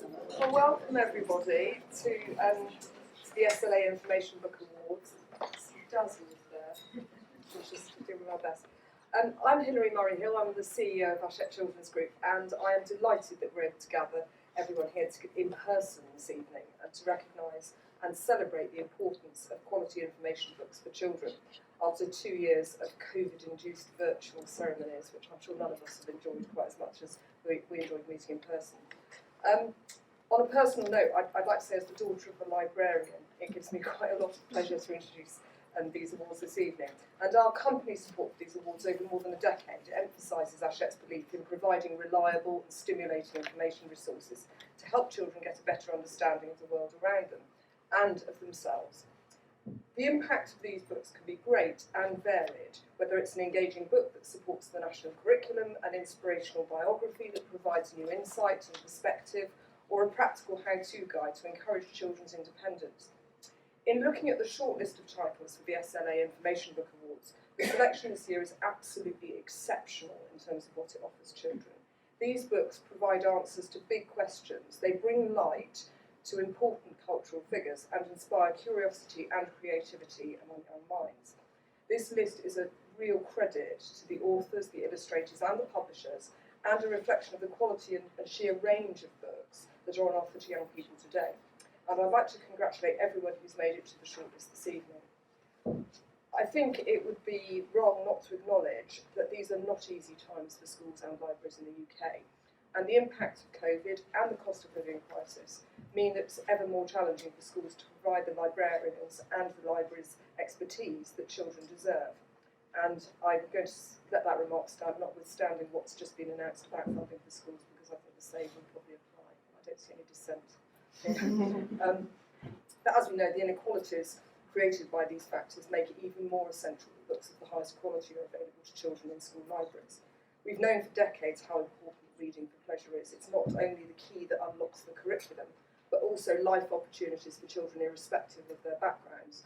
Well, welcome everybody to the SLA Information Book Awards. Dozens there. We'll just do our best. I'm Hilary Murray-Hill, I'm the CEO of Hachette Children's Group, and I am delighted that we're able to gather everyone here in person this evening and to recognise and celebrate the importance of quality information books for children after 2 years of COVID-induced virtual ceremonies, which I'm sure none of us have enjoyed quite as much as we enjoyed meeting in person. On a personal note, I'd like to say, as the daughter of a librarian, it gives me quite a lot of pleasure to introduce these awards this evening. And our company's support for these awards over more than a decade emphasises Hachette's belief in providing reliable and stimulating information resources to help children get a better understanding of the world around them and of themselves. The impact of these books can be great and varied, whether it's an engaging book that supports the national curriculum, an inspirational biography that provides new insight and perspective, or a practical how-to guide to encourage children's independence. In looking at the short list of titles for the SLA Information Book Awards, the selection this year is absolutely exceptional in terms of what it offers children. These books provide answers to big questions. They bring light to important cultural figures and inspire curiosity and creativity among young minds. This list is a real credit to the authors, the illustrators and the publishers, and a reflection of the quality and sheer range of books that are on offer to young people today. And I'd like to congratulate everyone who's made it to the shortlist this evening. I think it would be wrong not to acknowledge that these are not easy times for schools and libraries in the UK, and the impact of COVID and the cost of living crisis mean that it's ever more challenging for schools to provide the librarians and the libraries' expertise that children deserve. And I'm going to let that remark stand, notwithstanding what's just been announced about funding for schools, because I think the same will probably apply. I don't see any dissent. But as we know, the inequalities created by these factors make it even more essential that books of the highest quality are available to children in school libraries. We've known for decades how important reading for pleasure is. It's not only the key that unlocks the curriculum, but also life opportunities for children irrespective of their backgrounds.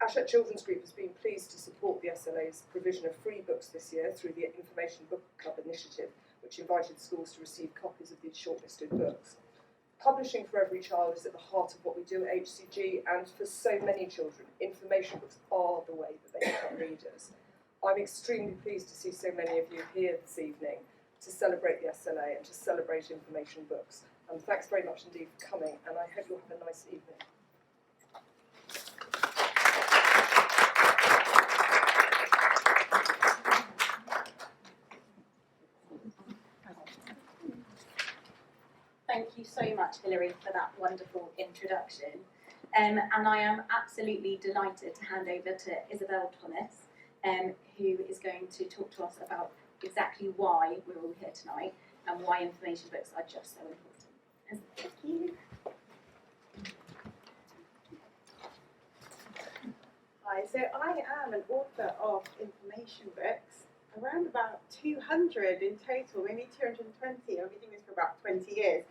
Hachette Children's Group has been pleased to support the SLA's provision of free books this year through the Information Book Club initiative, which invited schools to receive copies of these shortlisted books. Publishing for every child is at the heart of what we do at HCG, and for so many children, information books are the way that they become readers. I'm extremely pleased to see so many of you here this evening to celebrate the SLA and to celebrate information books. And thanks very much indeed for coming, and I hope you'll have a nice evening. Thank you so much, Hilary, for that wonderful introduction. And I am absolutely delighted to hand over to Isabel Thomas, who is going to talk to us about exactly why we're all here tonight and why information books are just so important. Thank you. Hi, so I am an author of information books, around about 200 in total, maybe 220. I've been doing this for about 20 years,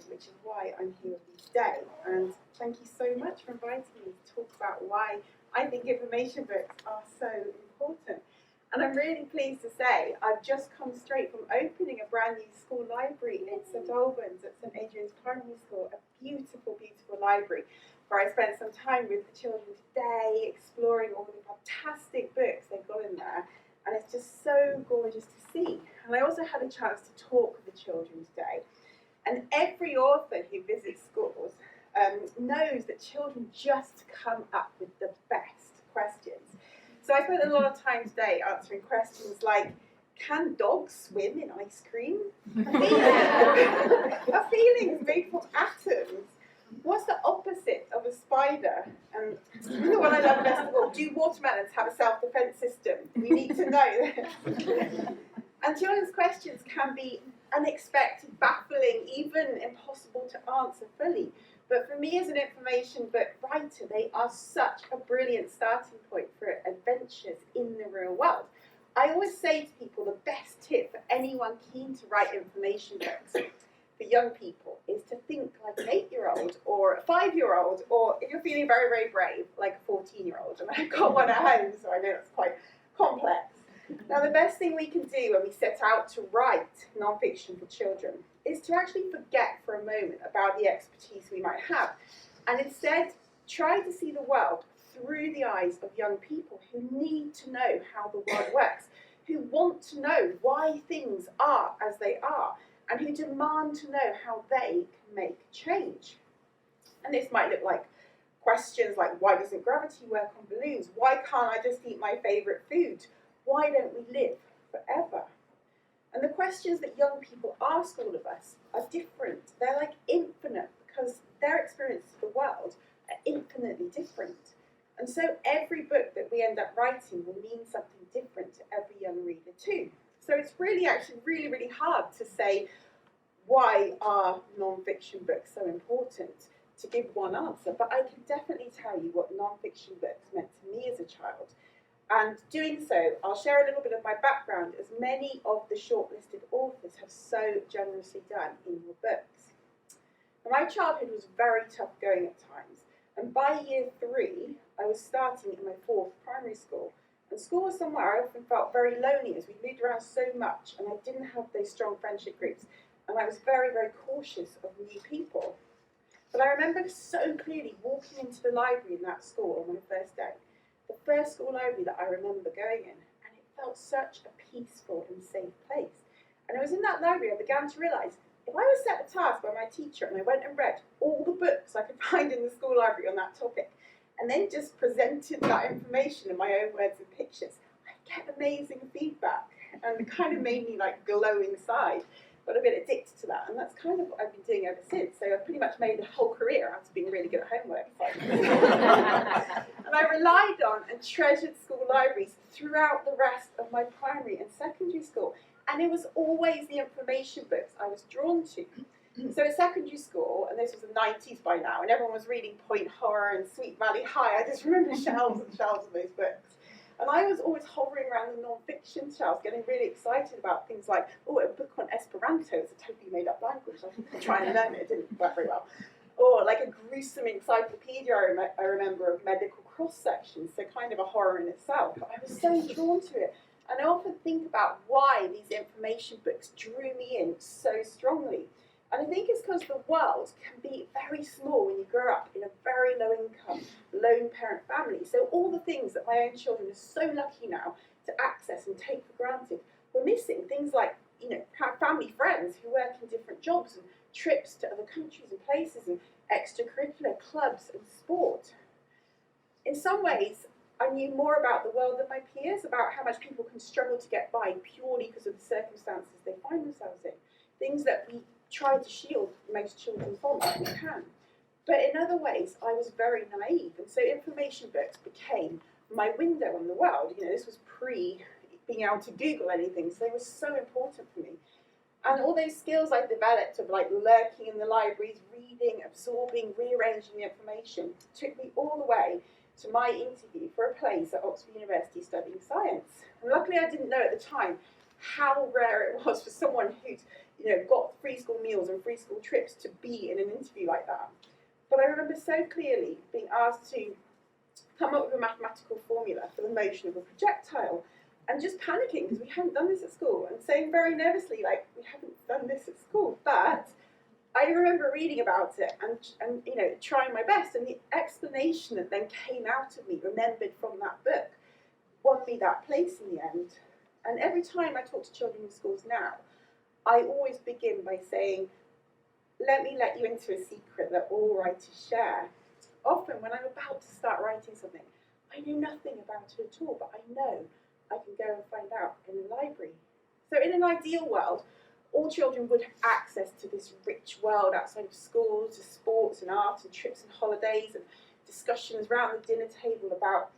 which is why I'm here with you today. And thank you so much for inviting me to talk about why I think information books are so important. And I'm really pleased to say I've just come straight from opening a brand new school library in St Albans at St Adrian's Primary School, a beautiful, beautiful library where I spent some time with the children today, exploring all the fantastic books they've got in there. And it's just so gorgeous to see. And I also had a chance to talk with the children today. And every author who visits schools knows that children just come up with the best questions. So I spent a lot of time today answering questions like, can dogs swim in ice cream? Are feelings made from atoms? What's the opposite of a spider? And you know what I love best of all? Do watermelons have a self-defense system? We need to know this. And children's questions can be unexpected, baffling, even impossible to answer fully. But for me as an information book writer, they are such a brilliant starting point for adventures in the real world. I always say to people the best tip for anyone keen to write information books for young people is to think like an 8-year-old or a 5-year-old, or if you're feeling very, very brave, like a 14-year-old. And I've got one at home, so I know it's quite complex. Now, the best thing we can do when we set out to write non-fiction for children is to actually forget for a moment about the expertise we might have, and instead try to see the world through the eyes of young people who need to know how the world works, who want to know why things are as they are, and who demand to know how they can make change. And this might look like questions like, why doesn't gravity work on balloons? Why can't I just eat my favourite food? Why don't we live forever? And the questions that young people ask all of us are different. They're like infinite, because their experience of the world are infinitely different. And so every book that we end up writing will mean something different to every young reader too. So it's really really hard to say, why are non-fiction books so important, to give one answer, but I can definitely tell you what non-fiction books meant to me as a child. And doing so, I'll share a little bit of my background, as many of the shortlisted authors have so generously done in your books. Now, my childhood was very tough going at times, and by year 3, I was starting in my 4th primary school. And school was somewhere I often felt very lonely, as we moved around so much, and I didn't have those strong friendship groups, and I was very cautious of new people. But I remember so clearly walking into the library in that school on my first day. The first school library that I remember going in, and it felt such a peaceful and safe place. And it was in that library I began to realise, if I was set a task by my teacher and I went and read all the books I could find in the school library on that topic, and then just presented that information in my own words and pictures, I'd get amazing feedback, and it kind of made me like glow inside. Got a bit addicted to that, and that's kind of what I've been doing ever since. So I've pretty much made a whole career out of being really good at homework. And I relied on and treasured school libraries throughout the rest of my primary and secondary school. And it was always the information books I was drawn to. So at secondary school, and this was the 90s by now, and everyone was reading Point Horror and Sweet Valley High, I just remember shelves and shelves of those books. And I was always hovering around the non-fiction shelves, getting really excited about things like, oh, a book on Esperanto, it's a totally made-up language, I tried to learn it, it didn't work very well. Or like a gruesome encyclopedia I remember of medical cross-sections, so kind of a horror in itself. But I was so drawn to it. And I often think about why these information books drew me in so strongly. And I think it's because the world can be very small when you grow up in a very low-income, lone-parent family. So all the things that my own children are so lucky now to access and take for granted, we're missing. Things like, family friends who work in different jobs, and trips to other countries and places, and extracurricular clubs and sport. In some ways, I knew more about the world than my peers, about how much people can struggle to get by purely because of the circumstances they find themselves in. Things that we try to shield most children from if we can. But in other ways, I was very naive, and so information books became my window on the world. This was pre being able to Google anything, so they were so important for me. And all those skills I developed of like lurking in the libraries, reading, absorbing, rearranging the information, took me all the way to my interview for a place at Oxford University studying science. And luckily I didn't know at the time how rare it was for someone who'd got free school meals and free school trips to be in an interview like that. But I remember so clearly being asked to come up with a mathematical formula for the motion of a projectile, and just panicking because we hadn't done this at school, and saying very nervously, like, we haven't done this at school. But I remember reading about it and trying my best, and the explanation that then came out of me, remembered from that book, won me that place in the end. And every time I talk to children in schools now, I always begin by saying, let me let you into a secret that all writers share. Often when I'm about to start writing something, I know nothing about it at all, but I know I can go and find out in the library. So in an ideal world, all children would have access to this rich world outside of school, to sports and art and trips and holidays and discussions around the dinner table about,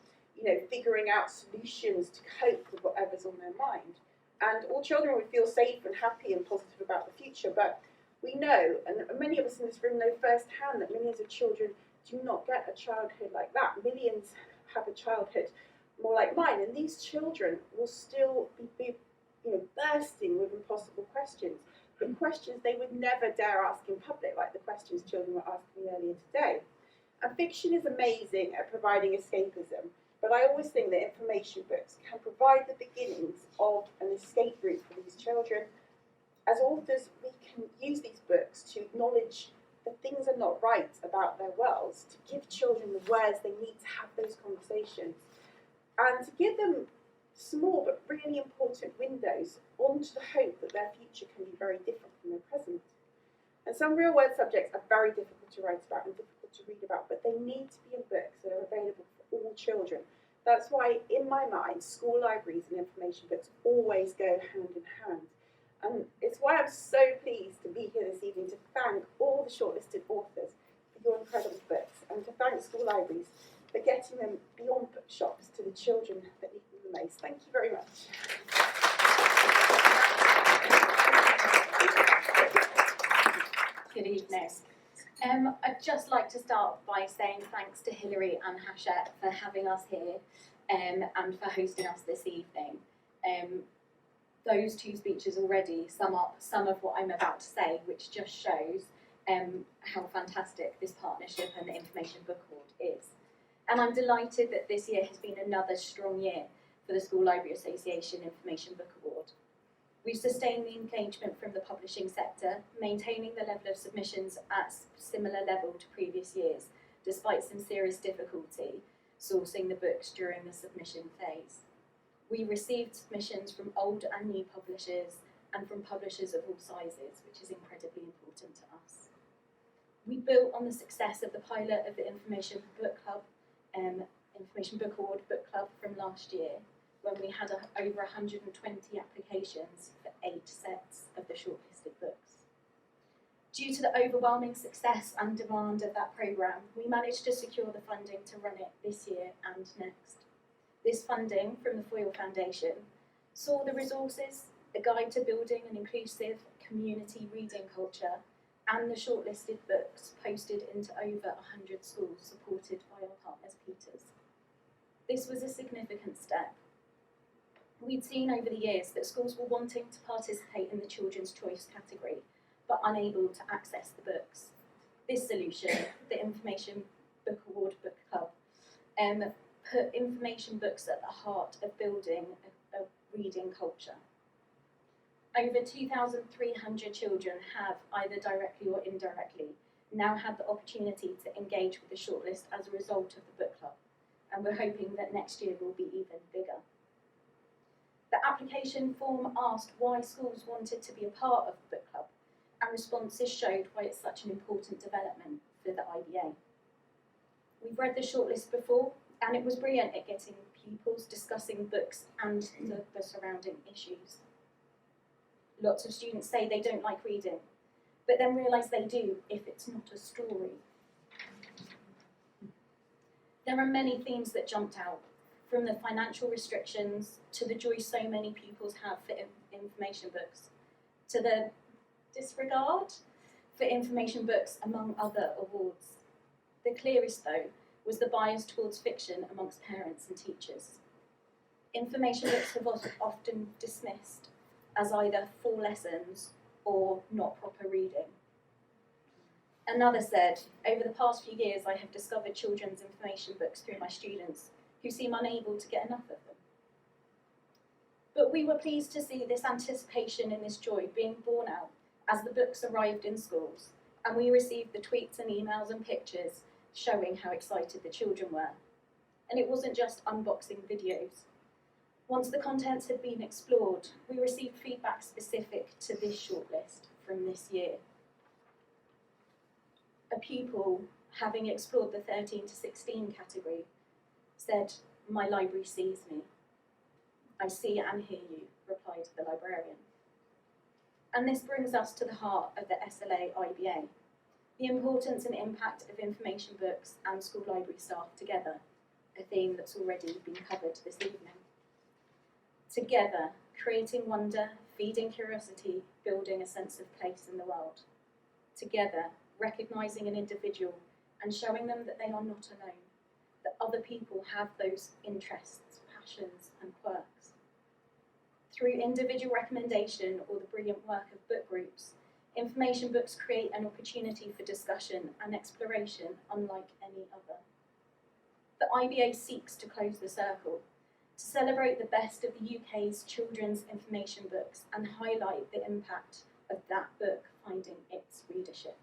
figuring out solutions to cope with whatever's on their mind. And all children would feel safe and happy and positive about the future. But we know, and many of us in this room know firsthand, that millions of children do not get a childhood like that. Millions have a childhood more like mine, and these children will still be bursting with impossible questions, but questions they would never dare ask in public, like the questions children were asking me earlier today. And fiction is amazing at providing escapism, But I always think that information books can provide the beginnings of an escape route for these children. As authors, we can use these books to acknowledge that things are not right about their worlds, to give children the words they need to have those conversations, and to give them small but really important windows onto the hope that their future can be very different from their present. And some real world subjects are very difficult to write about and difficult to read about, but they need to be in books that are available for all children. That's why, in my mind, school libraries and information books always go hand in hand. And it's why I'm so pleased to be here this evening to thank all the shortlisted authors for your incredible books, and to thank school libraries for getting them beyond bookshops to the children that need them the most. Thank you very much. Good evening. I'd just like to start by saying thanks to Hilary and Hachette for having us here and for hosting us this evening. Those two speeches already sum up some of what I'm about to say, which just shows how fantastic this partnership and the Information Book Award is. And I'm delighted that this year has been another strong year for the School Library Association Information Book Award. We've sustained the engagement from the publishing sector, maintaining the level of submissions at similar level to previous years, despite some serious difficulty sourcing the books during the submission phase. We received submissions from old and new publishers and from publishers of all sizes, which is incredibly important to us. We built on the success of the pilot of the Information Book Award Book Club from last year, when we had over 120 applications for 8 sets of the shortlisted books. Due to the overwhelming success and demand of that programme, we managed to secure the funding to run it this year and next. This funding from the Foyle Foundation saw the resources, a guide to building an inclusive community reading culture, and the shortlisted books posted into over 100 schools supported by our partners Peters. This was a significant step. We'd seen over the years that schools were wanting to participate in the Children's Choice category, but unable to access the books. This solution, the Information Book Award Book Club, put information books at the heart of building a reading culture. Over 2,300 children have, either directly or indirectly, now had the opportunity to engage with the shortlist as a result of the book club, and we're hoping that next year will be even bigger. The application form asked why schools wanted to be a part of the book club, and responses showed why it's such an important development for the IBA. We've read the shortlist before, and it was brilliant at getting pupils discussing books and the surrounding issues. Lots of students say they don't like reading, but then realise they do if it's not a story. There are many themes that jumped out, from the financial restrictions to the joy so many pupils have for information books, to the disregard for information books, among other awards. The clearest, though, was the bias towards fiction amongst parents and teachers. Information books have often dismissed as either for lessons or not proper reading. Another said, over the past few years I have discovered children's information books through my students who seem unable to get enough of them. But we were pleased to see this anticipation and this joy being borne out as the books arrived in schools, and we received the tweets and emails and pictures showing how excited the children were. And it wasn't just unboxing videos. Once the contents had been explored, we received feedback specific to this shortlist from this year. A pupil, having explored the 13 to 16 category, said, "My library sees me. I see and hear you," replied the librarian. And this brings us to the heart of the SLA IBA, the importance and impact of information books and school library staff together, a theme that's already been covered this evening. Together, creating wonder, feeding curiosity, building a sense of place in the world. Together, recognising an individual and showing them that they are not alone, that other people have those interests, passions and quirks. Through individual recommendation or the brilliant work of book groups, information books create an opportunity for discussion and exploration unlike any other. the IBA seeks to close the circle, to celebrate the best of the UK's children's information books and highlight the impact of that book finding its readership.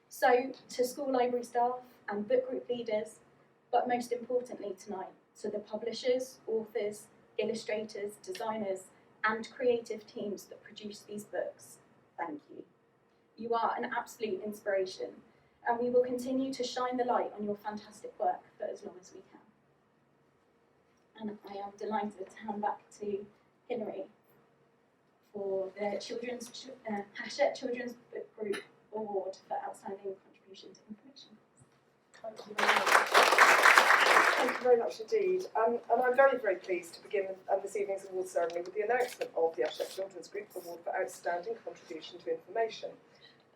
So, to school library staff and book group leaders, but most importantly tonight, to the publishers, authors, illustrators, designers, and creative teams that produce these books, thank you. You are an absolute inspiration, and we will continue to shine the light on your fantastic work for as long as we can. And I am delighted to hand back to Hilary for the Hachette Children's Book Group Award for Outstanding Contribution to Information. Thank you very much. Thank you very much indeed. And I'm very, very pleased to begin this evening's award ceremony with the announcement of the Hachette Children's Group Award for Outstanding Contribution to Information.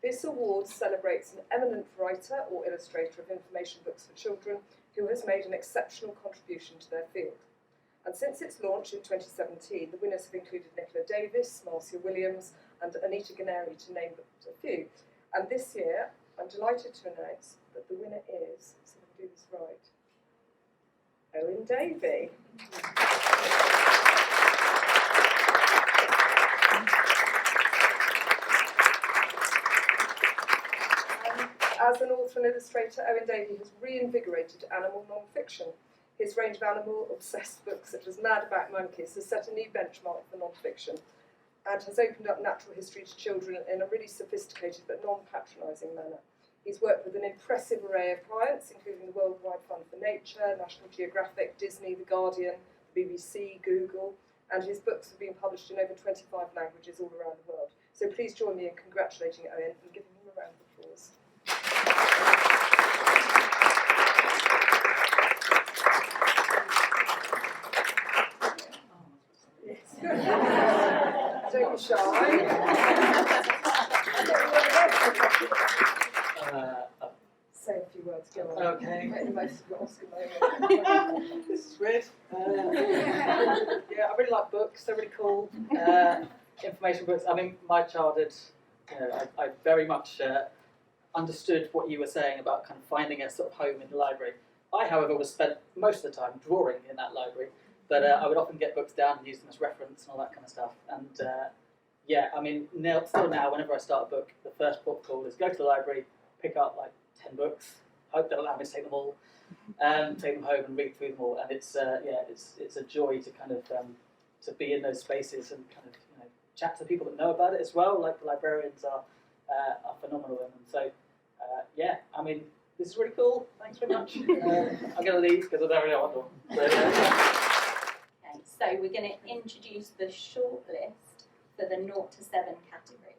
This award celebrates an eminent writer or illustrator of information books for children who has made an exceptional contribution to their field. And since its launch in 2017, the winners have included Nicola Davis, Marcia Williams, and Anita Ganeri, to name but a few. And this year, I'm delighted to announce that the winner is, so I can do this right, Owen Davey. As an author and illustrator, Owen Davey has reinvigorated animal non-fiction. His range of animal-obsessed books, such as Mad About Monkeys, has set a new benchmark for non-fiction and has opened up natural history to children in a really sophisticated but non-patronising manner. He's worked with an impressive array of clients, including the Worldwide Fund for Nature, National Geographic, Disney, The Guardian, the BBC, Google, and his books have been published in over 25 languages all around the world. So please join me in congratulating Owen and giving him a round of applause. Don't be shy. Say a few words, go on. Okay. Make the most of your Oscar moment. This is weird. Yeah, I really like books. They're really cool. Information books. I mean, my childhood, I very much understood what you were saying about kind of finding a sort of home in the library. I, however, was spent most of the time drawing in that library, but I would often get books down and use them as reference and all that kind of stuff. And yeah, I mean, still now, whenever I start a book, the first port call is go to the library, pick up like 10 books, hope they'll allow me to take them all, take them home and read through them all. And it's it's a joy to kind of to be in those spaces and kind of chat to people that know about it as well. Like the librarians are phenomenal, and so yeah, I mean, this is really cool. Thanks very much. I'm going to leave because I don't really know what to do. Okay, so we're going to introduce the shortlist for the 0 to 7 category.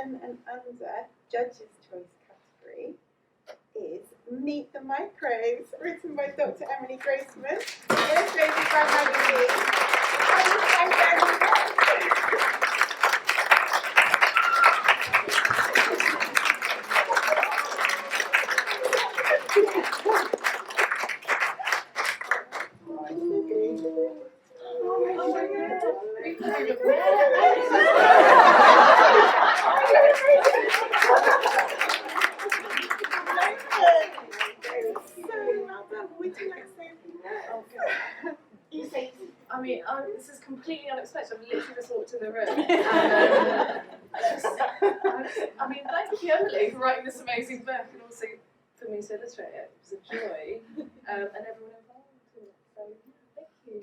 7 and under Judges' Choice category is Meet the Microbes, written by Dr. Emily Grossman, illustrated by Maggie. Thank you very much. I mean, this is completely unexpected. I've literally just walked in the room. And, I mean, thank you, Emily, for writing this amazing book and also for me to illustrate it. It was a joy. And everyone involved in it. So, thank you.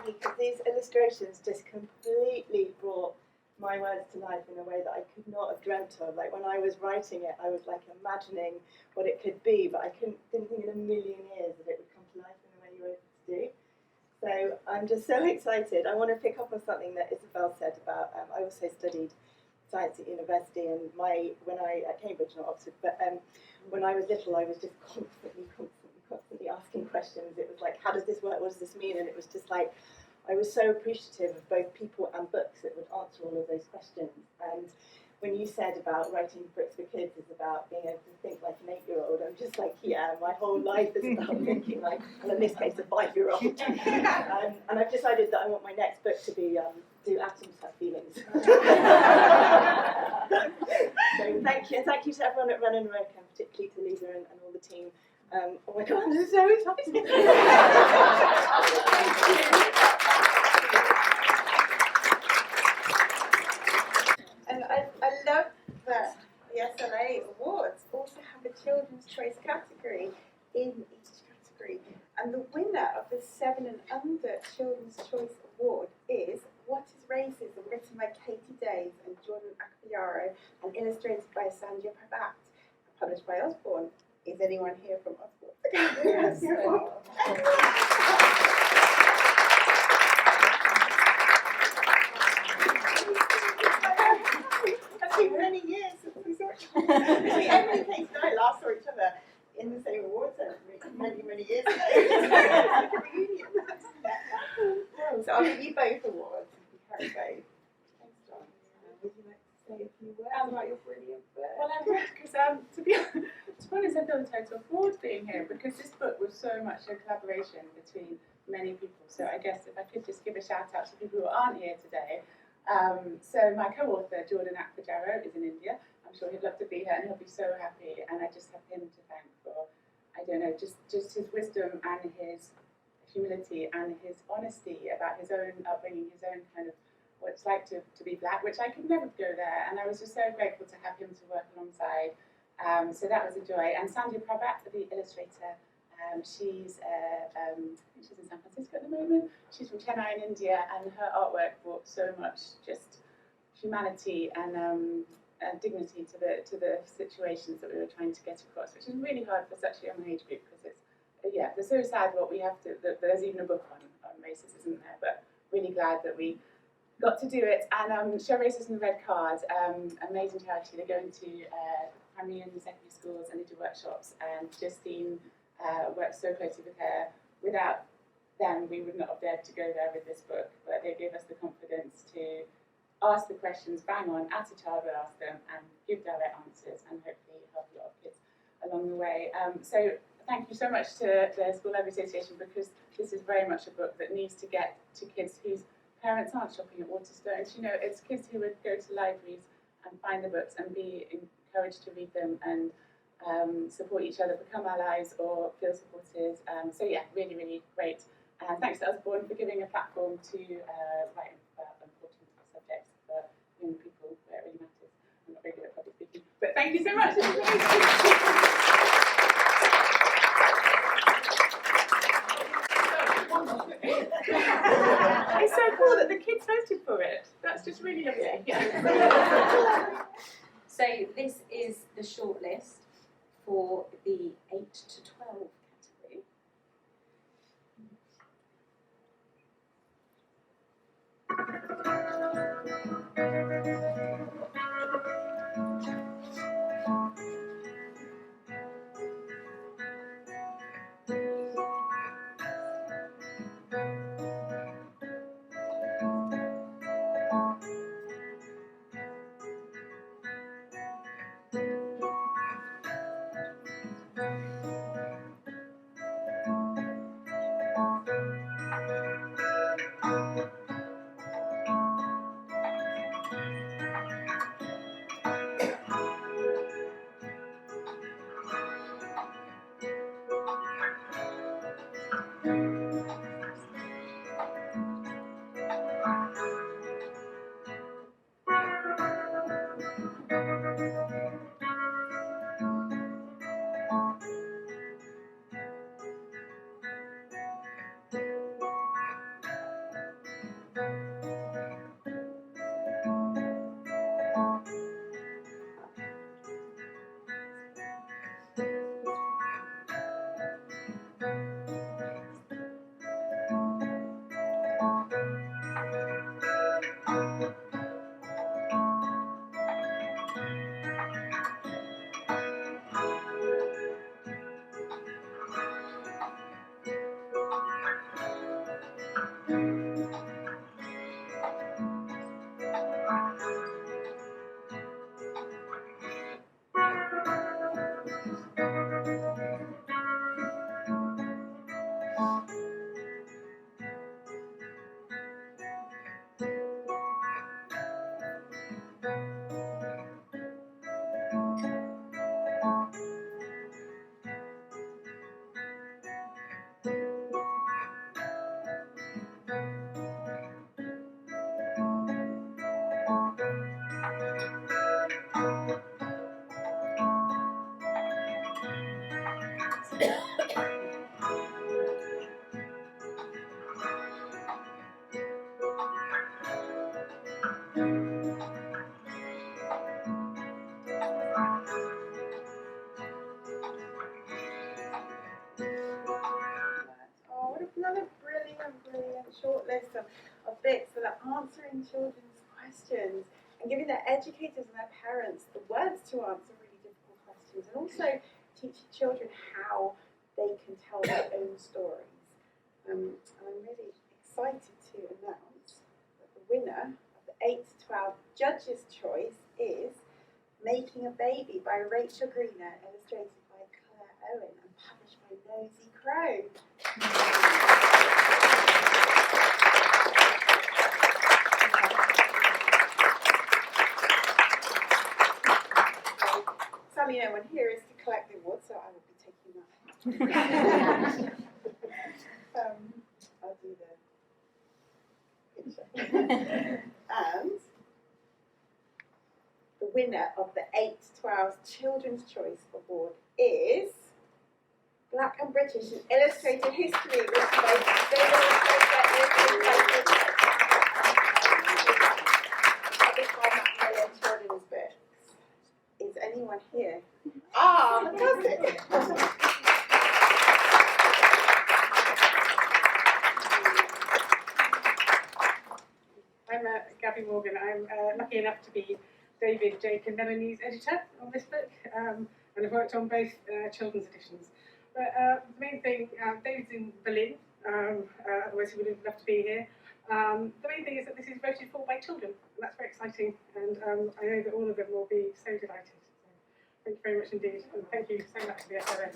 Because these illustrations just completely brought my words to life in a way that I could not have dreamt of. Like when I was writing it, I was like imagining what it could be, but I didn't think in a million years that it would come to life in the way you were able to do. So I'm just so excited. I want to pick up on something that Isabel said about, I also studied science at university, and at Cambridge, not Oxford, but when I was little, I was just constantly asking questions. It was like, how does this work? What does this mean? And it was just like, I was so appreciative of both people and books that would answer all of those questions. And when you said about writing books for kids is about being able to think like an 8-year-old, I'm just like, yeah, my whole life is about thinking like, well, in this case, a 5-year-old. And I've decided that I want my next book to be Do Atoms Have Feelings? So thank you to everyone at Run and Rook, and particularly to Lisa and all the team. Oh my God, I'm so excited. And I love that the SLA Awards also have a Children's Choice category in each category. And the winner of the 7 and under Children's Choice Award is What is Racism, written by Katie Days and Jordan Akbayaro and illustrated by Sandhya Pravat, published by Osborne. Is anyone here from Osborne? Yes. It's been many years since we saw each other. Emily, Kate and I last saw each other in the same awards ceremony many years ago. It's like a reunion. So I'll give you both awards. You carry both. Thanks, John. Would you like to say a few words about your brilliant book? Well, I would, because to be honest, I feel total forward being here, because this book was so much a collaboration between many people. So I guess if I could just give a shout out to people who aren't here today. So my co-author, Jordan Akbayaro, is in India. I'm sure he'd love to be here and he'll be so happy. And I just have him to thank for, I don't know, just his wisdom and his humility and his honesty about his own upbringing, his own kind of what it's like to be black, which I could never go there. And I was just so grateful to have him to work alongside. So that was a joy. And Sandhya Pravat, the illustrator, she's in San Francisco at the moment. She's from Chennai in India, and her artwork brought so much just humanity and dignity to the situations that we were trying to get across, which is really hard for such a young age group, because it's so sad what we have to, that there's even a book on racism, isn't there? But really glad that we got to do it. And Show Racism the Red Card, amazing charity. They go into primary and secondary schools and they do workshops, and Justine works so closely with her. Without them, we would not have dared to go there with this book, but they gave us the confidence to ask the questions bang on as a child would ask them, and give direct answers, and hopefully help a lot of kids along the way. So thank you so much to the School Library Association, because this is very much a book that needs to get to kids whose parents aren't shopping at Waterstones. You know, it's kids who would go to libraries and find the books and be encouraged to read them and support each other, become allies or feel supported. So yeah, really, really great. And thanks to Osborne for giving a platform to write about important subjects for young people where it really matters. I'm not very good at public speaking, but thank you so much. It's so cool that the kids voted for it. That's just really lovely. Yeah. So this is the shortlist for the 8 to 12 category. Oh, what another brilliant short list of bits that are answering children's questions and giving their educators and their parents the words to answer really difficult questions, and also teaching children how they can tell their own stories. And I'm really excited to announce that the winner of the 8 to 12 Judges' Choice is Making a Baby by Rachel Greener, illustrated by Claire Owen and published by Nosy Crow. Sadly, no one here is to collect the award, so I will be taking that. I'll do the picture. And the winner of the 8 to 12 Children's Choice Award is Black and British in Illustrated History, written by published by Macmillan Children's Books. Is anyone here? Ah, fantastic! I'm Gabby Morgan. I'm lucky enough to be David, Jake and Melanie's editor on this book, and I've worked on both children's editions. But the main thing, David's in Berlin, otherwise he would have loved to be here. The main thing is that this is voted for by children, and that's very exciting, and I know that all of them will be so delighted. So thank you very much indeed, and thank you so much to the SLA.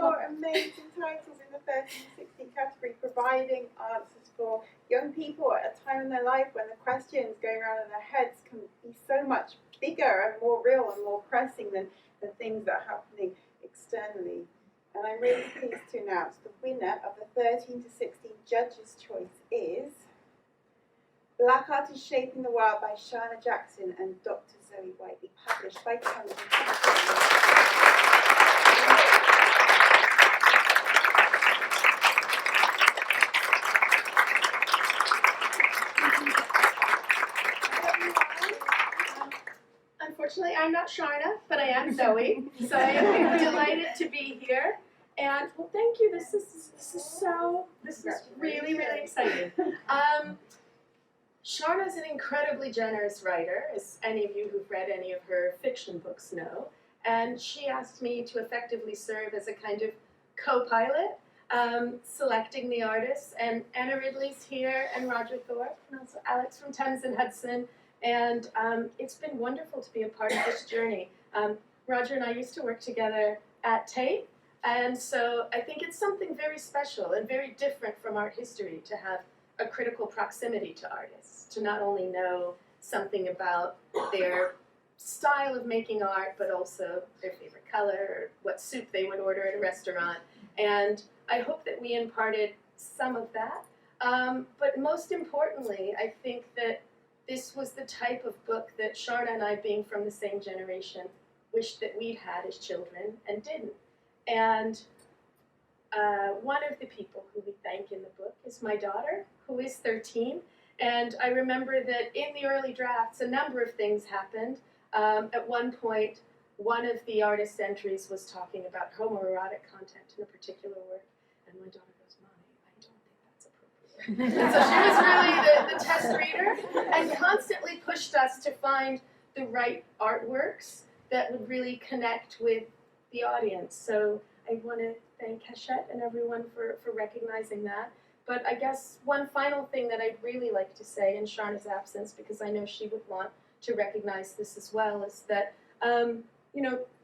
4 amazing titles in the 13 to 16 category, providing answers for young people at a time in their life when the questions going around in their heads can be so much bigger and more real and more pressing than the things that are happening externally. And I'm really pleased to announce the winner of the 13 to 16 Judges' Choice is Black Art is Shaping the World by Shana Jackson and Dr. Zoe Whiteley, published by Camden. Unfortunately, I'm not Sharna, but I am Zoe, so I am delighted to be here. And well, thank you. This is really, really exciting. Sharna is an incredibly generous writer, as any of you who've read any of her fiction books know. And she asked me to effectively serve as a kind of co-pilot, selecting the artists. And Anna Ridley's here, and Roger Thorpe, and also Alex from Thames and Hudson. And it's been wonderful to be a part of this journey. Roger and I used to work together at Tate, and so I think it's something very special and very different from art history to have a critical proximity to artists, to not only know something about their style of making art, but also their favorite color, or what soup they would order at a restaurant. And I hope that we imparted some of that. But most importantly, I think that this was the type of book that Sharna and I, being from the same generation, wished that we'd had as children and didn't. And one of the people who we thank in the book is my daughter, who is 13. And I remember that in the early drafts, a number of things happened. At one point, one of the artist entries was talking about homoerotic content in a particular work. And my daughter goes, Mommy, I don't think that's appropriate. And so she was really the test reader and constantly pushed us to find the right artworks that would really connect with the audience. So I want to thank Hachette and everyone for recognizing that. But I guess one final thing that I'd really like to say in Sharna's absence, because I know she would want to recognize this as well, is that,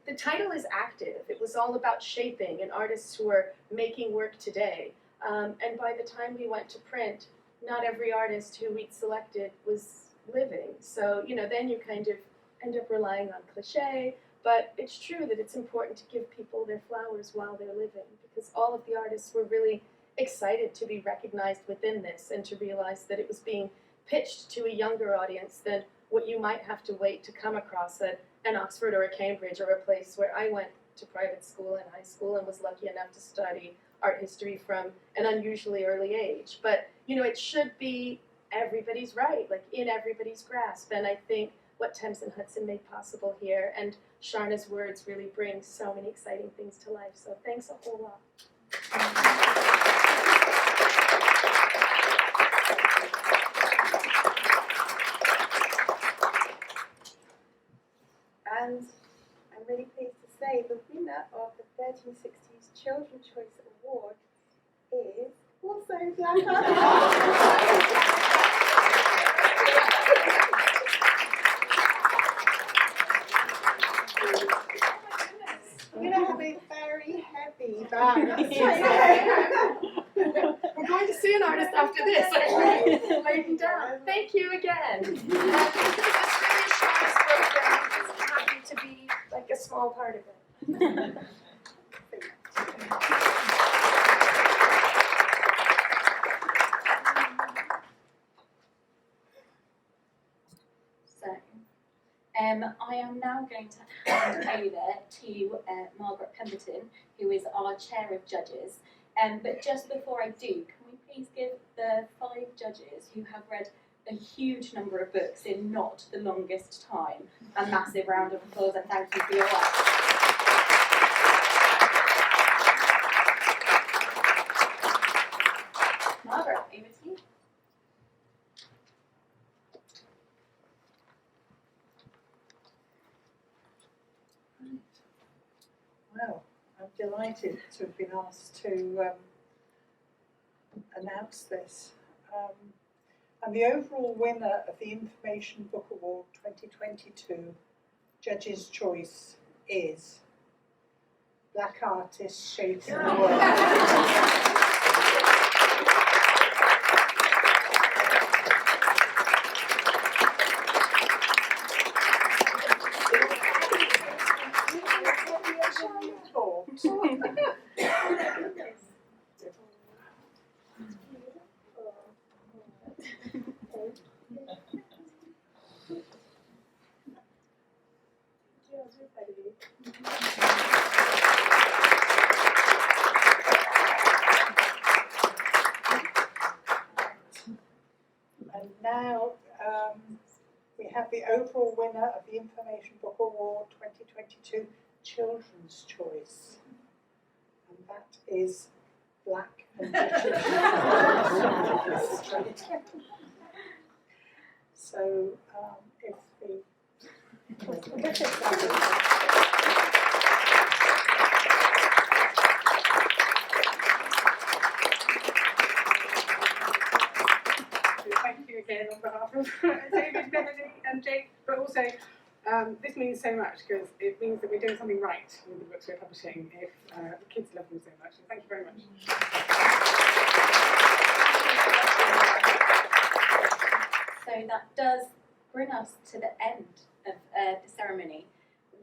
the title is active. It was all about shaping and artists who are making work today. And by the time we went to print, not every artist who we'd selected was living. So, then you kind of end up relying on cliche, but it's true that it's important to give people their flowers while they're living, because all of the artists were really excited to be recognized within this and to realize that it was being pitched to a younger audience than what you might have to wait to come across at an Oxford or a Cambridge or a place where I went to private school and high school and was lucky enough to study art history from an unusually early age. But, it should be everybody's right, like in everybody's grasp. And I think what Thames and Hudson made possible here, and Sharna's words really bring so many exciting things to life. So thanks a whole lot. And I'm really pleased to say the winner of the 1360s Children's Choice Award is also Black Art. We're going to have a very heavy bag. We're going to see an artist after this. I'm laying down. Thank you again. This really is Sharna's program. I'm just happy to be like a small part of it. So, I am now going to hand over to Margaret Pemberton, who is our Chair of Judges. But just before I do, can we please give the 5 judges who have read a huge number of books in not the longest time a massive round of applause and thank you for your work. Margaret, over to you. Well, I'm delighted to have been asked to announce this. And the overall winner of the Information Book Award 2022 Judges' Choice is Black artists shaping the world. And now we have the overall winner of the Information Book Award 2022 Children's Choice. And that is Black and British. So if the Thank you again on behalf of David, Melanie and Jake, but also this means so much because it means that we're doing something right with the books we're publishing if the kids love them so much. So thank you very much. So that does bring us to the end of the ceremony.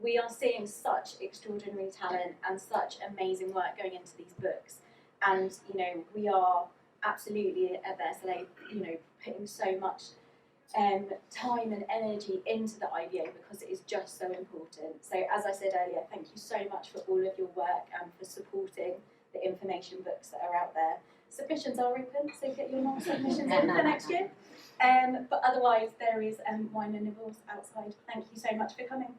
We are seeing such extraordinary talent and such amazing work going into these books, and we are absolutely at the SLA, putting so much time and energy into the IBA because it is just so important. So as I said earlier, thank you so much for all of your work and for supporting the information books that are out there. Submissions are open, so get your non-submissions in for next year. But otherwise, there is wine and nibbles outside. Thank you so much for coming.